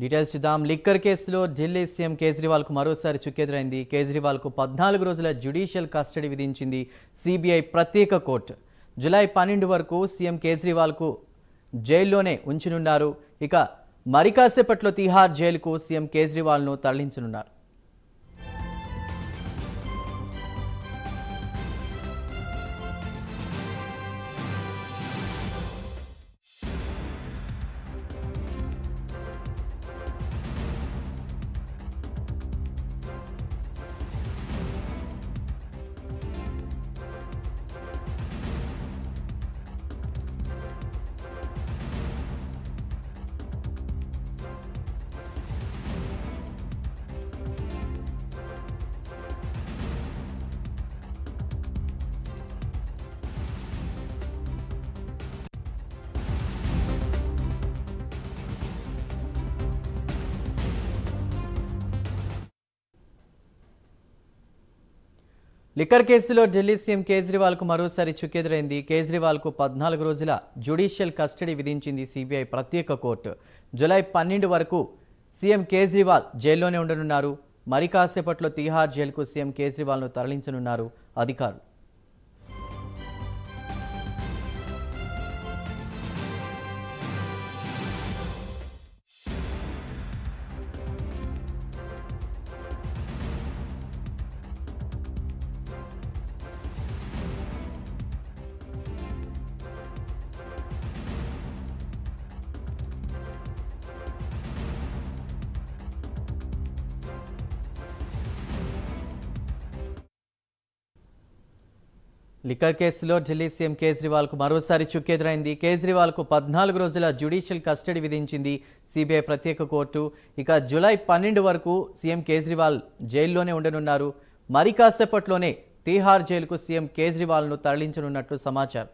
Details చూద్దాం. Liquor కేసులో Delhi CM కేజ్రీవాల్కు మరోసారి చుక్కెదురైంది. కేజ్రీవాల్కు 14 రోజుల జ్యుడిషియల్ కస్టడీ విధించింది సిబిఐ ప్రత్యేక కోర్టు. జూలై 12 వరకు సీఎం కేజ్రీవాల్కు జైల్లోనే ఉంచనున్నారు. ఇక మరి కాసేపట్లో తిహార్ జైలుకు సీఎం కేజ్రీవాల్ను తరలించనున్నారు. లిక్కర్ కేసులో ఢిల్లీ సీఎం కేజ్రీవాల్కు మరోసారి చుక్కెదురైంది. కేజ్రీవాల్కు 14 రోజుల జ్యుడిషియల్ కస్టడీ విధించింది సిబిఐ ప్రత్యేక కోర్టు. జూలై 12 వరకు సీఎం కేజ్రీవాల్ జైల్లోనే ఉండనున్నారు. మరి కాసేపట్లో తిహార్ జైలుకు సీఎం కేజ్రీవాల్ను తరలించనున్నారు అధికారులు. లిక్కర్ కేసులో ఢిల్లీ సీఎం కేజ్రీవాల్కు మరోసారి చుక్కెదురైంది. కేజ్రీవాల్కు 14 రోజుల జ్యుడిషియల్ కస్టడీ విధించింది సిబిఐ ప్రత్యేక కోర్టు. ఇక జూలై 12 వరకు సీఎం కేజ్రీవాల్ జైల్లోనే ఉండనున్నారు. మరి కాసేపట్లోనే తిహార్ జైలుకు సీఎం కేజ్రీవాల్ను తరలించనున్నట్లు సమాచారం.